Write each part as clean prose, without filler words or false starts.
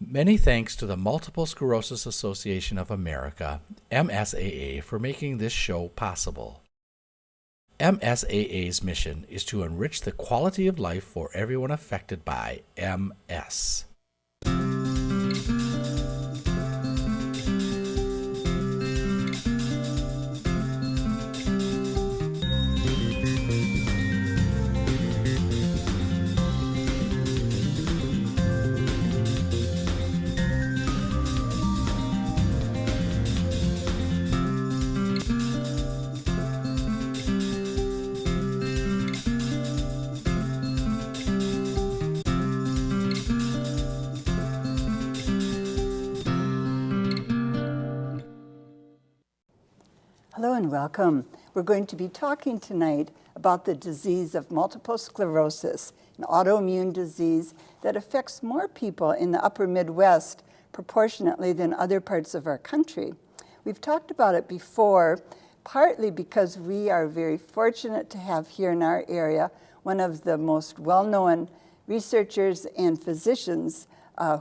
Many thanks to the Multiple Sclerosis Association of America, MSAA, for making this show possible. MSAA's mission is to enrich the quality of life for everyone affected by MS. Hello and welcome. We're going to be talking tonight about the disease of multiple sclerosis, an autoimmune disease that affects more people in the upper Midwest proportionately than other parts of our country. We've talked about it before, partly because we are very fortunate to have here in our area one of the most well-known researchers and physicians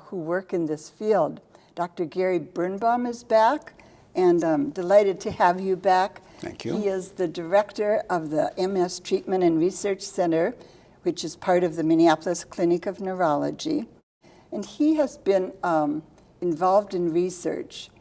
who work in this field. Dr. Gary Birnbaum is back, and I'm delighted to have you back. Thank you. He is the director of the MS Treatment and Research Center, which is part of the Minneapolis Clinic of Neurology. And he has been involved in research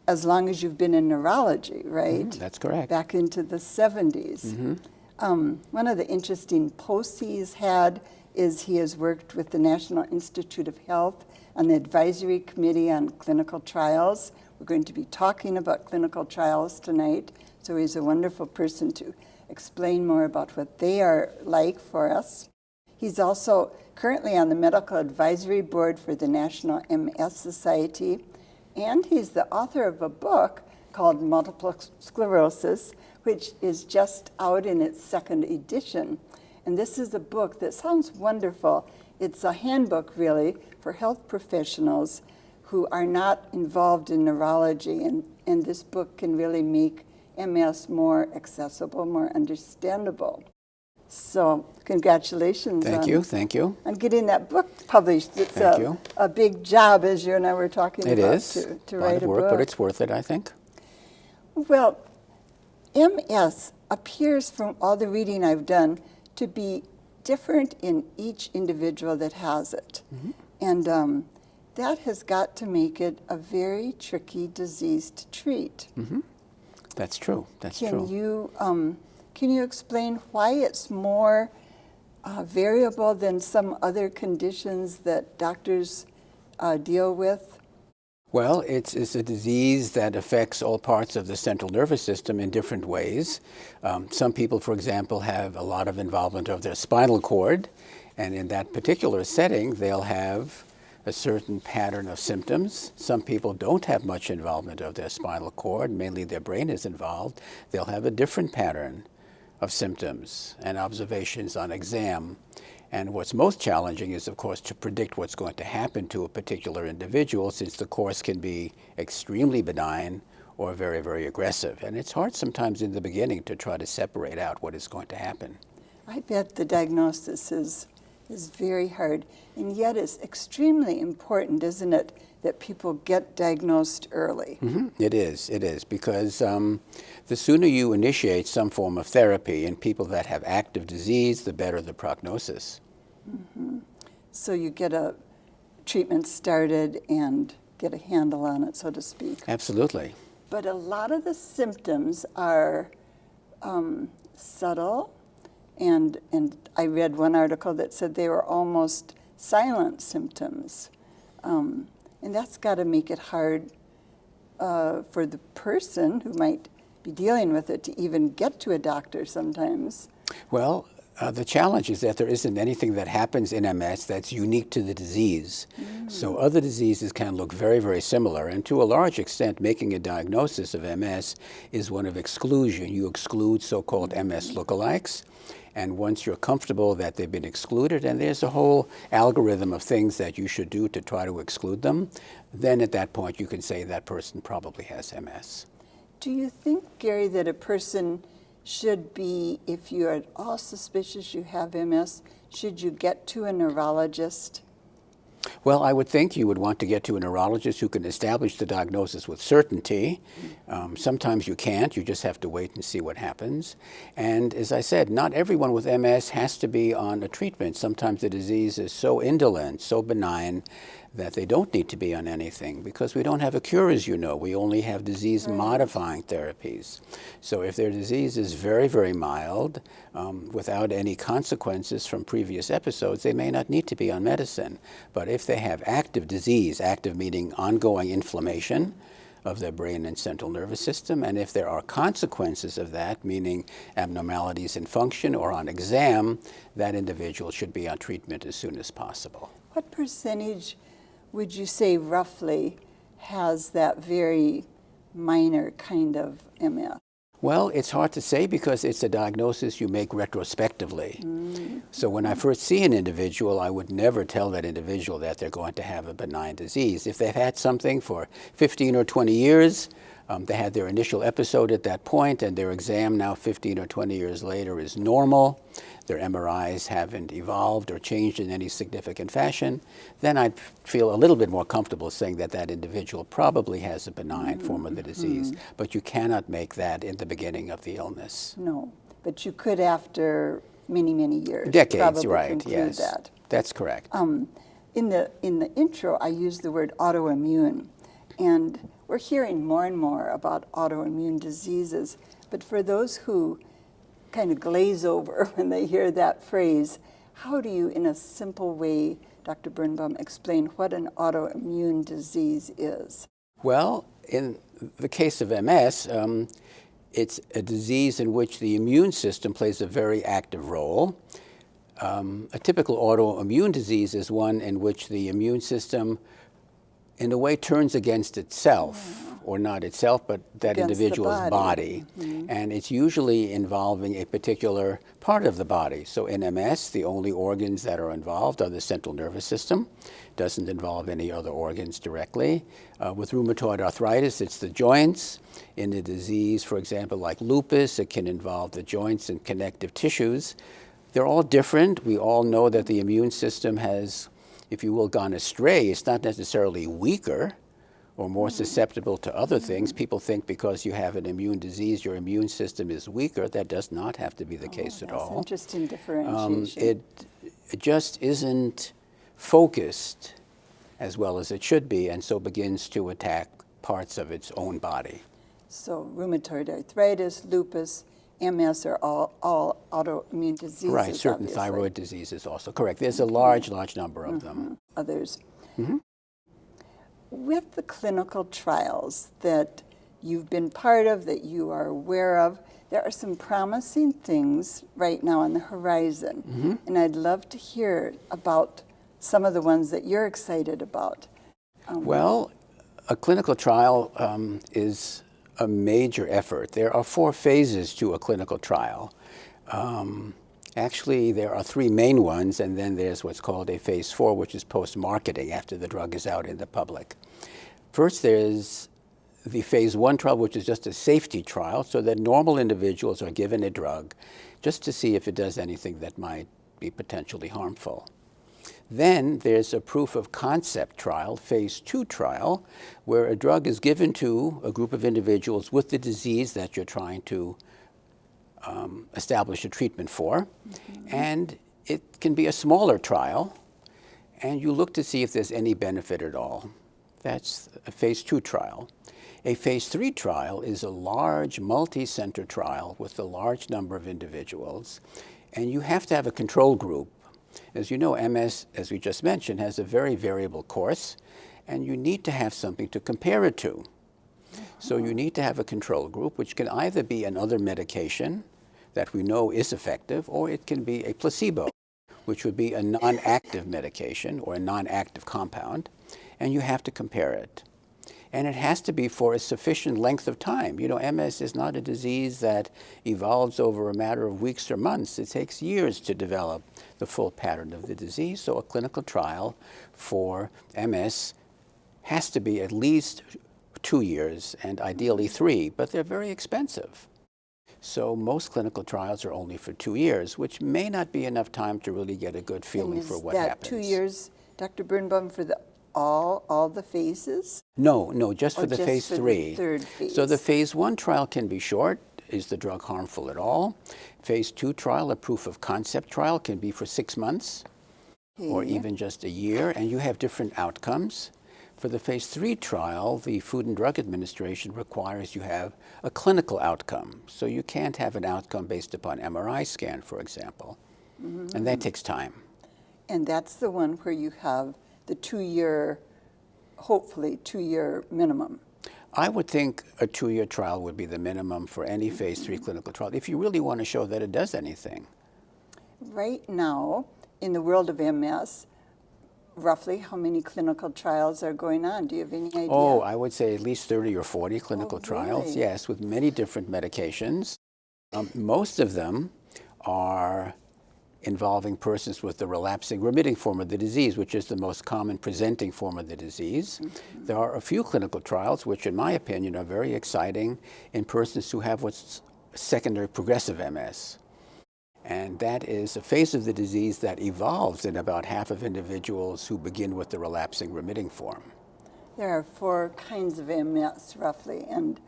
as long as you've been in neurology, right? That's correct. Back into the 70s. One of the interesting posts he's had is he has worked with the National Institute of Health on the Advisory Committee on Clinical Trials. We're going to be talking about clinical trials tonight, so he's a wonderful person to explain more about what they are like for us. He's also currently on the Medical Advisory Board for the National MS Society, and he's the author of a book called Multiple Sclerosis, which is just out in its second edition. And this is a book that sounds wonderful. It's a handbook, really, for health professionals who are not involved in neurology, and this book can really make MS more accessible, more understandable. So congratulations. Thank you. On getting that book published. It's a big job, as you and I were talking about. It is. To write a book. Work, but it's worth it, I think. Well, MS appears from all the reading I've done to be different in each individual that has it. And that has got to make it a very tricky disease to treat. That's true. Can you explain why it's more variable than some other conditions that doctors deal with? Well, it's a disease that affects all parts of the central nervous system in different ways. Some people, for example, have a lot of involvement of their spinal cord, and in that particular setting, they'll have a certain pattern of symptoms. Some people don't have much involvement of their spinal cord, mainly their brain is involved. They'll have a different pattern of symptoms and observations on exam. And what's most challenging is, of course, to predict what's going to happen to a particular individual, since the course can be extremely benign or very, very aggressive. And it's hard sometimes in the beginning to try to separate out what is going to happen. I bet the diagnosis is very hard, and yet it's extremely important, isn't it, that people get diagnosed early? It is, because the sooner you initiate some form of therapy in people that have active disease, the better the prognosis. So you get a treatment started and get a handle on it, so to speak. Absolutely. But a lot of the symptoms are subtle, and I read one article that said they were almost silent symptoms. And that's got to make it hard for the person who might be dealing with it to even get to a doctor sometimes. Well, the challenge is that there isn't anything that happens in MS that's unique to the disease. So other diseases can look very, very similar, and to a large extent, making a diagnosis of MS is one of exclusion. You exclude so-called MS lookalikes, and once you're comfortable that they've been excluded, and there's a whole algorithm of things that you should do to try to exclude them, then at that point you can say that person probably has MS. Do you think, Gary, that a person should be, if you're at all suspicious you have MS, should you get to a neurologist? Well, I would think you would want to get to a neurologist who can establish the diagnosis with certainty. Sometimes you can't. You just have to wait and see what happens. And as I said, not everyone with MS has to be on a treatment. Sometimes the disease is so indolent, so benign, that they don't need to be on anything because we don't have a cure, as you know. We only have disease-modifying therapies. So if their disease is very, very mild, without any consequences from previous episodes, they may not need to be on medicine. But if they have active disease, active meaning ongoing inflammation of their brain and central nervous system, and if there are consequences of that, meaning abnormalities in function or on exam, that individual should be on treatment as soon as possible. What percentage would you say roughly has that very minor kind of MS? Well, it's hard to say because it's a diagnosis you make retrospectively. So when I first see an individual, I would never tell that individual that they're going to have a benign disease. If they've had something for 15 or 20 years, they had their initial episode at that point, and their exam now 15 or 20 years later is normal, their MRIs haven't evolved or changed in any significant fashion, then I'd feel a little bit more comfortable saying that that individual probably has a benign form of the disease. But you cannot make that in the beginning of the illness. No, but you could after many, many years. Decades, probably right, conclude yes. that. That's correct. In the intro, I used the word autoimmune, and we're hearing more and more about autoimmune diseases. But for those who kind of glaze over when they hear that phrase, how do you, in a simple way, Dr. Birnbaum, explain what an autoimmune disease is? Well, in the case of MS, it's a disease in which the immune system plays a very active role. A typical autoimmune disease is one in which the immune system, in a way, turns against itself, or not itself, but that Against the individual's body. And it's usually involving a particular part of the body. So in MS, the only organs that are involved are the central nervous system. Doesn't involve any other organs directly. With rheumatoid arthritis, it's the joints. In a disease, for example, like lupus, it can involve the joints and connective tissues. They're all different. We all know that the immune system has, if you will, gone astray. It's not necessarily weaker or more susceptible to other things. People think because you have an immune disease, your immune system is weaker. That does not have to be the case at all. Interesting differentiation. It just isn't focused as well as it should be, and so begins to attack parts of its own body. So rheumatoid arthritis, lupus, MS are all autoimmune diseases. Right, certain obviously. thyroid diseases also. Correct. There's a large number of them. Others. With the clinical trials that you've been part of, that you are aware of, there are some promising things right now on the horizon. And I'd love to hear about some of the ones that you're excited about. Well, a clinical trial is a major effort. There are 4 phases to a clinical trial. Actually, there are 3 main ones, and then there's what's called a phase 4, which is post-marketing, after the drug is out in the public. First, there's the phase 1 trial, which is just a safety trial, so that normal individuals are given a drug just to see if it does anything that might be potentially harmful. Then there's a proof of concept trial, phase 2 trial, where a drug is given to a group of individuals with the disease that you're trying to establish a treatment for. And it can be a smaller trial, and you look to see if there's any benefit at all. That's a phase 2 trial. A phase 3 trial is a large multi-center trial with a large number of individuals, and you have to have a control group. As you know, MS, as we just mentioned, has a very variable course, and you need to have something to compare it to. So you need to have a control group, which can either be another medication that we know is effective, or it can be a placebo, which would be a non-active medication or a non-active compound, and you have to compare it. And it has to be for a sufficient length of time. You know, MS is not a disease that evolves over a matter of weeks or months. It takes years to develop the full pattern of the disease. So a clinical trial for MS has to be at least 2 years and ideally 3, but they're very expensive. So most clinical trials are only for 2 years, which may not be enough time to really get a good feeling for what happens. Is that 2 years Dr. Birnbaum, for the all the phases? No, just for Or the just phase for the 3. third phase? So the phase 1 trial can be short. Is the drug harmful at all? Phase 2 trial, a proof of concept trial, can be for 6 months or Okay. even just a year, and you have different outcomes. For the phase 3 trial, the Food and Drug Administration requires you have a clinical outcome. So you can't have an outcome based upon MRI scan, for example. And that takes time. And that's the one where you have the 2-year, hopefully 2-year minimum. I would think a 2-year trial would be the minimum for any phase 3 clinical trial if you really want to show that it does anything. Right now, in the world of MS, roughly how many clinical trials are going on? Do you have any idea? Oh, I would say at least 30 or 40 clinical trials, really? yes, with many different medications. Most of them are involving persons with the relapsing remitting form of the disease, which is the most common presenting form of the disease. There are a few clinical trials, which in my opinion are very exciting, in persons who have what's secondary progressive MS. And that is a phase of the disease that evolves in about half of individuals who begin with the relapsing remitting form. There are 4 kinds of MS, roughly, and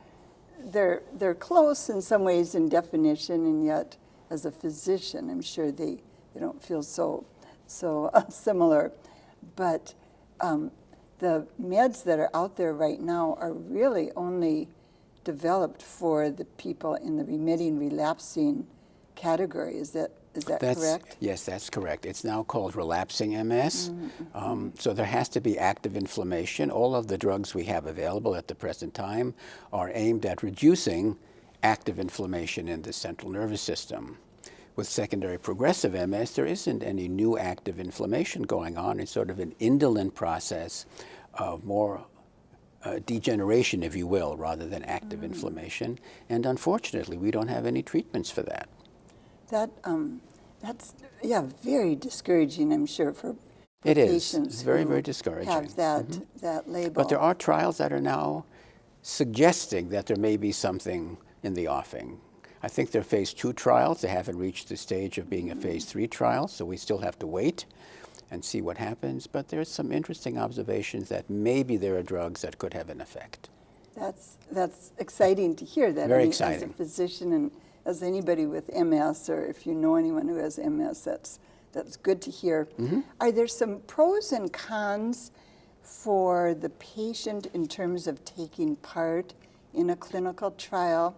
they're close in some ways in definition, and yet as a physician, I'm sure they don't feel so similar. But the meds that are out there right now are really only developed for the people in the remitting, relapsing category. Is that correct? Yes, that's correct. It's now called relapsing MS. So there has to be active inflammation. All of the drugs we have available at the present time are aimed at reducing active inflammation in the central nervous system. With secondary progressive MS, there isn't any new active inflammation going on. It's sort of an indolent process of more degeneration, if you will, rather than active inflammation. And unfortunately, we don't have any treatments for that. That's very discouraging, I'm sure, for It is. patients It's very, who very discouraging. have that label. But there are trials that are now suggesting that there may be something in the offing. I think they're phase 2 trials. They haven't reached the stage of being a phase 3 trial, so we still have to wait and see what happens. But there's some interesting observations that maybe there are drugs that could have an effect. That's exciting to hear that. Very I mean, exciting. As a physician and as anybody with MS, or if you know anyone who has MS, that's good to hear. Are there some pros and cons for the patient in terms of taking part in a clinical trial?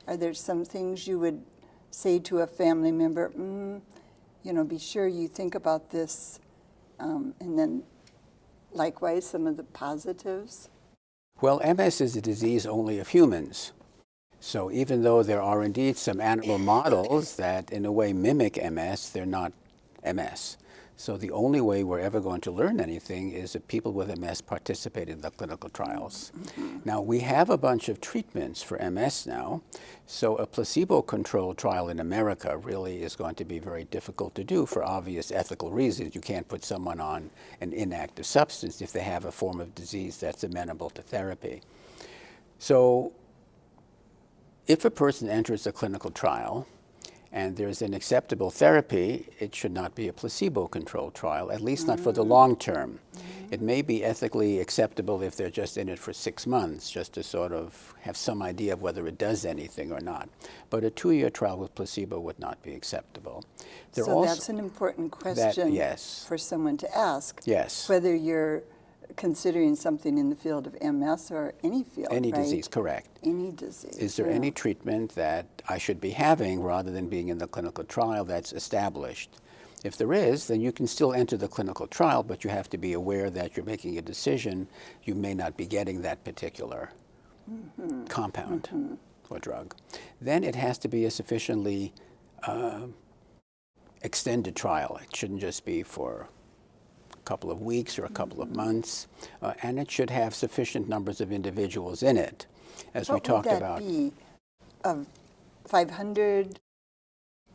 Are there some things you would say to a family member, be sure you think about this, and then likewise some of the positives? Well, MS is a disease only of humans. So even though there are indeed some animal models that in a way mimic MS, they're not MS. So the only way we're ever going to learn anything is if people with MS participate in the clinical trials. Now, we have a bunch of treatments for MS now, so a placebo-controlled trial in America really is going to be very difficult to do for obvious ethical reasons. You can't put someone on an inactive substance if they have a form of disease that's amenable to therapy. So if a person enters a clinical trial and there's an acceptable therapy, it should not be a placebo-controlled trial, at least not for the long term. It may be ethically acceptable if they're just in it for 6 months, just to sort of have some idea of whether it does anything or not. But a 2-year trial with placebo would not be acceptable. So that's an important question yes. for someone to ask. Yes. Whether you're considering something in the field of MS or any field, Any right? disease, correct. Any disease. Is there any treatment that I should be having rather than being in the clinical trial that's established? If there is, then you can still enter the clinical trial, but you have to be aware that you're making a decision. You may not be getting that particular compound or drug. Then it has to be a sufficiently extended trial. It shouldn't just be for couple of weeks or a couple of months, and it should have sufficient numbers of individuals in it, as we talked about. What would that be? 500,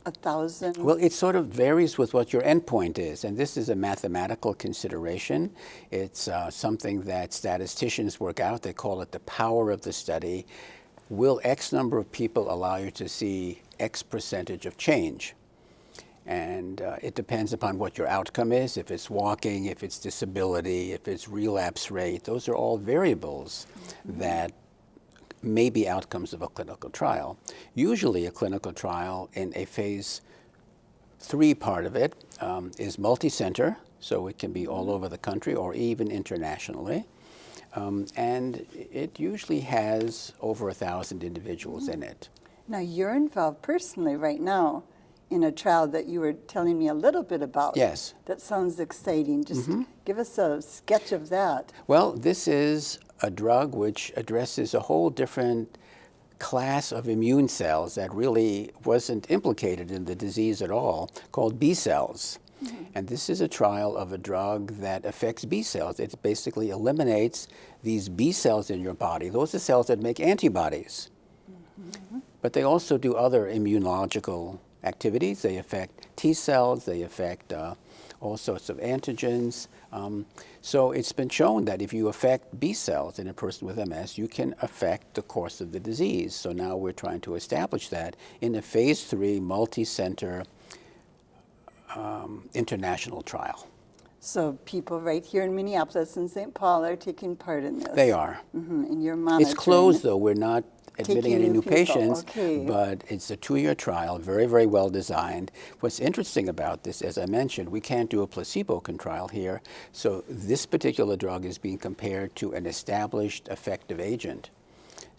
1,000? Well, it sort of varies with what your endpoint is, and this is a mathematical consideration. It's something that statisticians work out. They call it the power of the study. Will X number of people allow you to see X percentage of change? And it depends upon what your outcome is, if it's walking, if it's disability, if it's relapse rate. Those are all variables that may be outcomes of a clinical trial. Usually a clinical trial in a phase 3 part of it is multi-center, so it can be all over the country or even internationally. And it usually has over 1,000 individuals in it. Now, you're involved personally right now in a trial that you were telling me a little bit about. Yes. That sounds exciting. Just give us a sketch of that. Well, this is a drug which addresses a whole different class of immune cells that really wasn't implicated in the disease at all, called B cells. And this is a trial of a drug that affects B cells. It basically eliminates these B cells in your body. Those are cells that make antibodies. But they also do other immunological activities. They affect T cells, they affect all sorts of antigens. So it's been shown that if you affect B cells in a person with MS, you can affect the course of the disease. So now we're trying to establish that in a phase 3 multi-center international trial. So people right here in Minneapolis and St. Paul are taking part in this. They are. And you're monitoring. It's closed though. We're not admitting Taking any new new people, patients, okay. but it's a 2-year trial, very, very well designed. What's interesting about this, as I mentioned, we can't do a placebo trial here, so this particular drug is being compared to an established effective agent.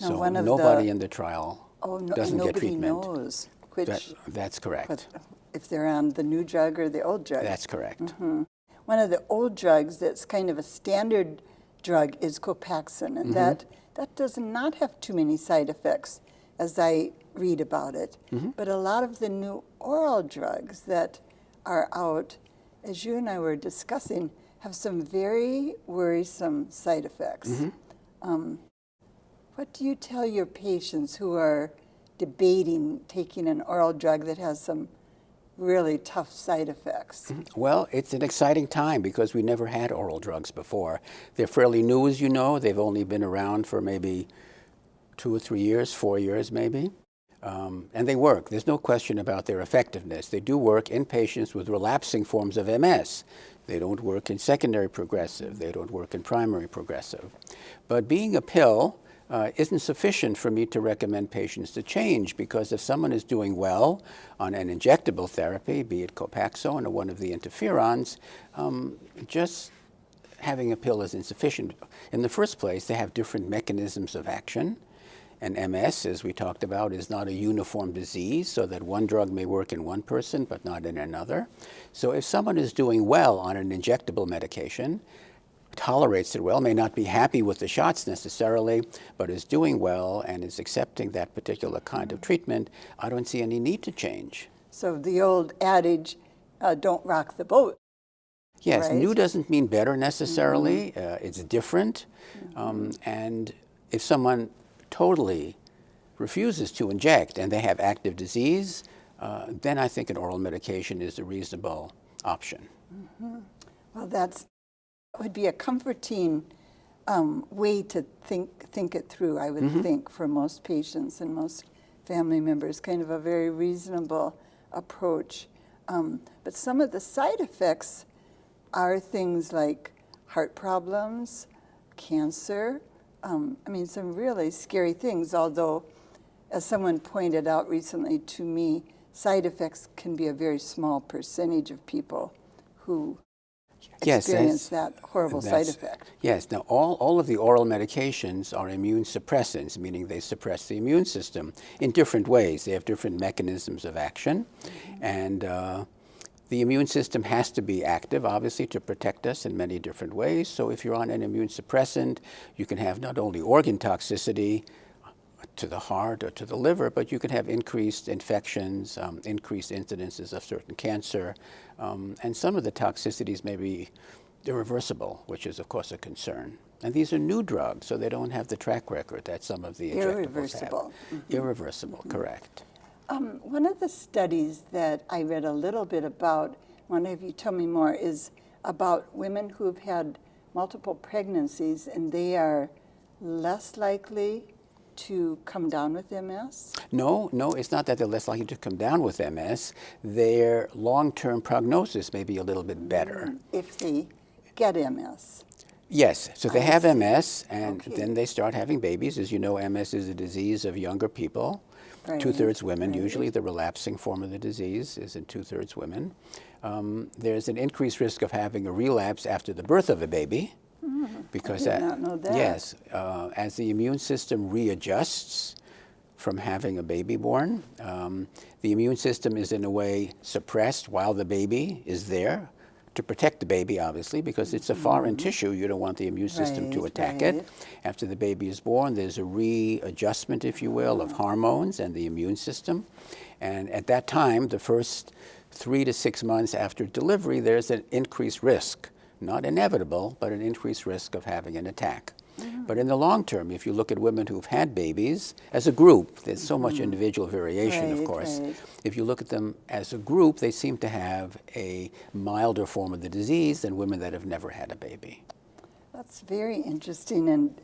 Now, So one of nobody in the trial and doesn't get nobody treatment. knows which, That's correct. if they're on the new drug or the old drug. That's correct. One of the old drugs that's kind of a standard drug is Copaxone, and that does not have too many side effects as I read about it. But a lot of the new oral drugs that are out, as you and I were discussing, have some very worrisome side effects. What do you tell your patients who are debating taking an oral drug that has some really tough side effects? Well, it's an exciting time because we never had oral drugs before. They're fairly new, as you know. They've only been around for maybe 2 or 3 years, 4 years maybe. And they work. There's no question about their effectiveness. They do work in patients with relapsing forms of MS. They don't work in secondary progressive. They don't work in primary progressive. But being a pill isn't sufficient for me to recommend patients to change, because if someone is doing well on an injectable therapy, be it Copaxone or one of the interferons, just having a pill is insufficient. In the first place, they have different mechanisms of action. And MS, as we talked about, is not a uniform disease, so that one drug may work in one person but not in another. So if someone is doing well on an injectable medication, tolerates it well, may not be happy with the shots necessarily, but is doing well and is accepting that particular kind of treatment, I don't see any need to change. So the old adage, don't rock the boat. Yes, right? New doesn't mean better necessarily. It's different. And if someone totally refuses to inject and they have active disease, then I think an oral medication is a reasonable option. Well, that would be a comforting way to think it through, I would think, for most patients and most family members, kind of a very reasonable approach. But some of the side effects are things like heart problems, cancer, I mean, some really scary things, although, as someone pointed out recently to me, side effects can be a very small percentage of people who experience that horrible side effect. Yes. Now, all of the oral medications are immune suppressants, meaning they suppress the immune system in different ways. They have different mechanisms of action. And the immune system has to be active, obviously, to protect us in many different ways. So if you're on an immune suppressant, you can have not only organ toxicity to the heart or to the liver, but you can have increased infections, increased incidences of certain cancer, and some of the toxicities may be irreversible, which is, of course, a concern. And these are new drugs, so they don't have the track record that some of the injectables have. Irreversible, correct. One of the studies that I read a little bit about, one of you tell me more, is about women who've had multiple pregnancies, and they are less likely to come down with MS? No, it's not that they're less likely to come down with MS. Their long-term prognosis may be a little bit better. If they get MS. Yes, so they I have see. MS, and Okay. then they start having babies. As you know, MS is a disease of younger people, Right, 2/3 women. right. Usually the relapsing form of the disease is in 2/3 women. There's an increased risk of having a relapse after the birth of a baby. Because I did not know that. Yes, as the immune system readjusts from having a baby born, the immune system is in a way suppressed while the baby is there to protect the baby, obviously, because it's a foreign tissue. You don't want the immune system to Right, attack right. it. After the baby is born, there's a readjustment, if you will, of hormones and the immune system. And at that time, the first 3 to 6 months after delivery, there's an increased risk. Not inevitable, but an increased risk of having an attack. But in the long term, if you look at women who've had babies, as a group, there's so much individual variation, of Right, course. right. If you look at them as a group, they seem to have a milder form of the disease than women that have never had a baby. That's very interesting, and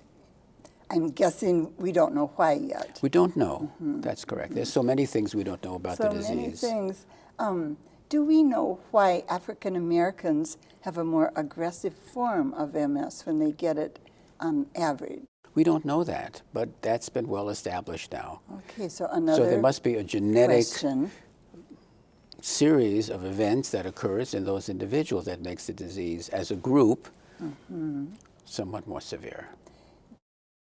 I'm guessing we don't know why yet. We don't know. That's correct. There's so many things we don't know about the disease. So many things. Do we know why African Americans have a more aggressive form of MS when they get it on average? We don't know that, but that's been well established now. Okay, so another So there must be a genetic question. series of events that occurs in those individuals that makes the disease, as a group, somewhat more severe.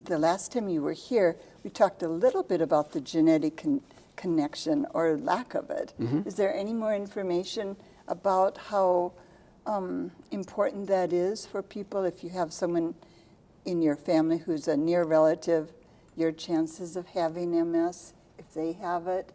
The last time you were here, we talked a little bit about the genetic connection or lack of it. Is there any more information about how important that is for people? If you have someone in your family who's a near relative, your chances of having MS, if they have it?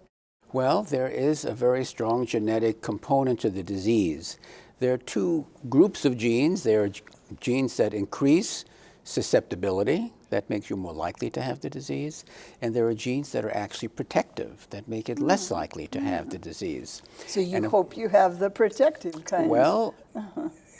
Well, there is a very strong genetic component to the disease. There are two groups of genes. There are genes that increase susceptibility, that makes you more likely to have the disease, and there are genes that are actually protective, that make it less likely to have the disease. So you And hope you have the protective kind. Well,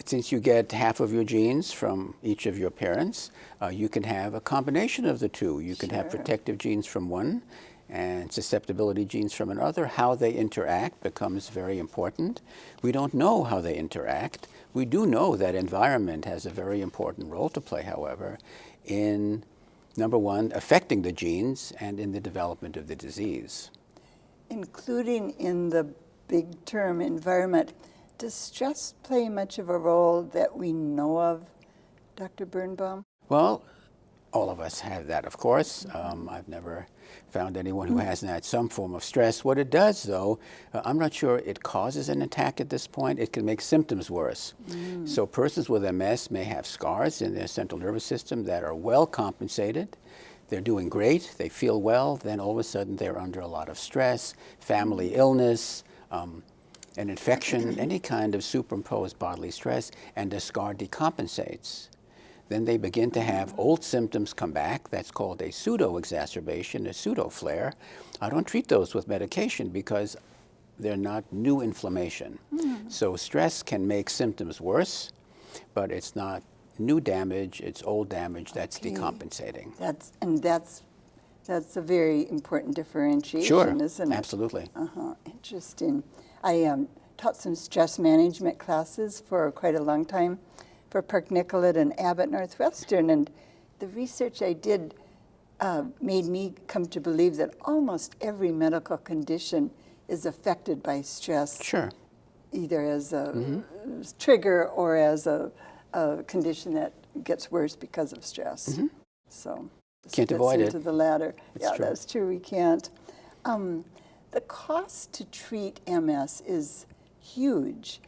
since you get half of your genes from each of your parents, you can have a combination of the two. You can have Sure. protective genes from one and susceptibility genes from another. How they interact becomes very important. We don't know how they interact. We do know that environment has a very important role to play, however, in, number one, affecting the genes and in the development of the disease. Including in the big term environment, does stress play much of a role that we know of, Dr. Birnbaum? Well, all of us have that, of course. I've never found anyone who hasn't had some form of stress. What it does, though, I'm not sure it causes an attack at this point. It can make symptoms worse. So persons with MS may have scars in their central nervous system that are well compensated. They're doing great. They feel well. Then all of a sudden they're under a lot of stress, family illness, an infection, any kind of superimposed bodily stress, and the scar decompensates. Then they begin to have old symptoms come back. That's called a pseudo-exacerbation, a pseudo-flare. I don't treat those with medication because they're not new inflammation. So stress can make symptoms worse, but it's not new damage, it's old damage that's Okay. decompensating. That's a very important differentiation, Sure, isn't it? absolutely. Interesting. I taught some stress management classes for quite a long time for Park Nicollet and Abbott Northwestern, and the research I did made me come to believe that almost every medical condition is affected by stress, Sure. either as a trigger or as a condition that gets worse because of stress. So this Can't fits avoid it. into the latter. It's Yeah, true. that's true. We can't. The cost to treat MS is huge.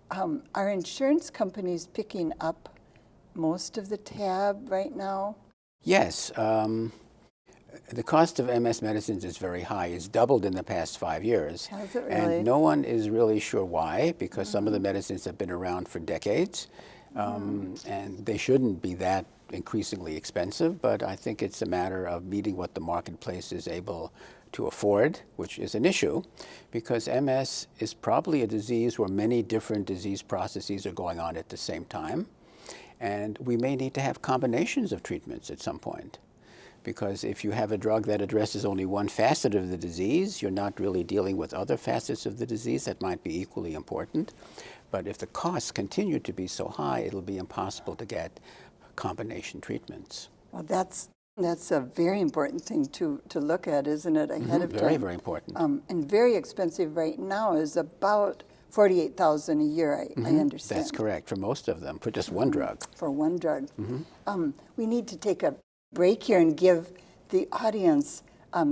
Are insurance companies picking up most of the tab right now? Yes. The cost of MS medicines is very high. It's doubled in the past 5 years. Has it really? And no one is really sure why, because some of the medicines have been around for decades. And they shouldn't be that increasingly expensive, but I think it's a matter of meeting what the marketplace is able to afford, which is an issue, because MS is probably a disease where many different disease processes are going on at the same time. And we may need to have combinations of treatments at some point, because if you have a drug that addresses only one facet of the disease, you're not really dealing with other facets of the disease that might be equally important. But if the costs continue to be so high, it'll be impossible to get combination treatments. Well, that's a very important thing to look at, isn't it, ahead of time? Very, very important. And very expensive right now is about $48,000 a year, I understand. That's correct, for most of them, for just one drug. For one drug. We need to take a break here and give the audience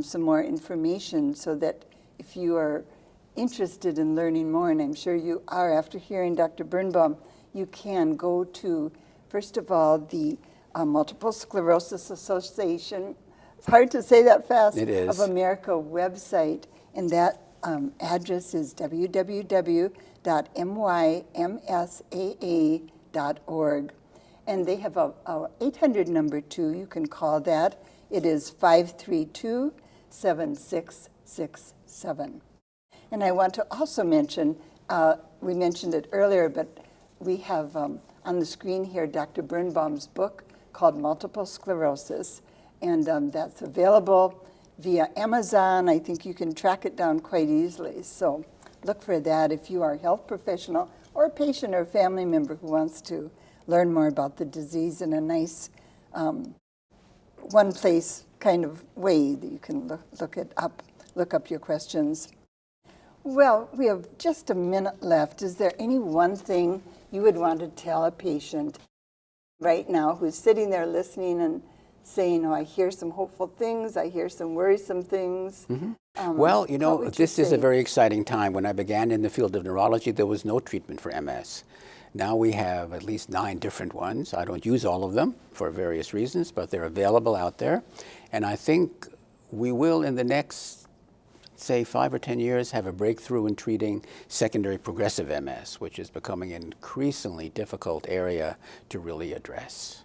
some more information so that if you are interested in learning more, and I'm sure you are after hearing Dr. Birnbaum, you can go to, first of all, the Multiple Sclerosis Association, it's hard to say that fast, it is. of America website, and that address is www.mymsaa.org. And they have a 800 number too, you can call that. It is 532-7667. And I want to also mention, we mentioned it earlier, but we have on the screen here Dr. Birnbaum's book called Multiple Sclerosis, and that's available via Amazon. I think you can track it down quite easily. So look for that if you are a health professional or a patient or a family member who wants to learn more about the disease in a nice one-place kind of way that you can look up your questions. Well, we have just a minute left. Is there any one thing you would want to tell a patient right now who's sitting there listening and saying, oh, I hear some hopeful things, I hear some worrisome things? Well, you know, this is a very exciting time. When I began in the field of neurology, there was no treatment for MS. Now we have at least 9 different ones. I don't use all of them for various reasons, but they're available out there. And I think we will, in the next, say, 5 or 10 years, have a breakthrough in treating secondary progressive MS, which is becoming an increasingly difficult area to really address.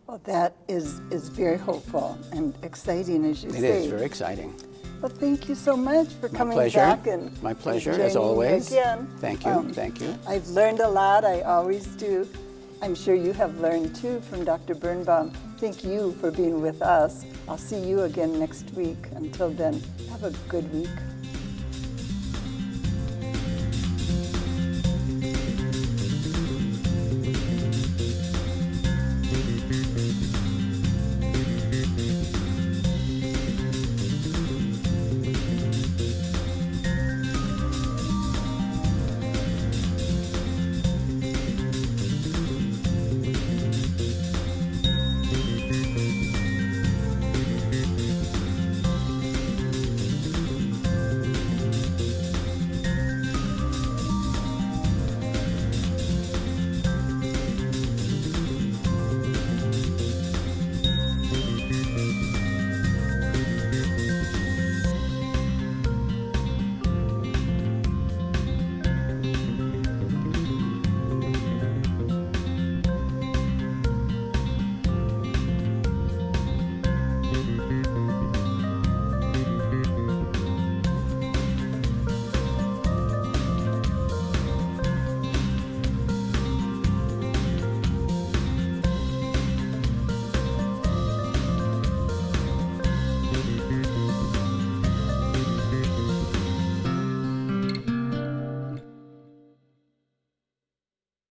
Well, that is very hopeful and exciting, as you say. It is very exciting. Well, thank you so much for coming pleasure. back. And my pleasure, joining as always. me again. Thank you, thank you. I've learned a lot, I always do. I'm sure you have learned too from Dr. Birnbaum. Thank you for being with us. I'll see you again next week. Until then, have a good week.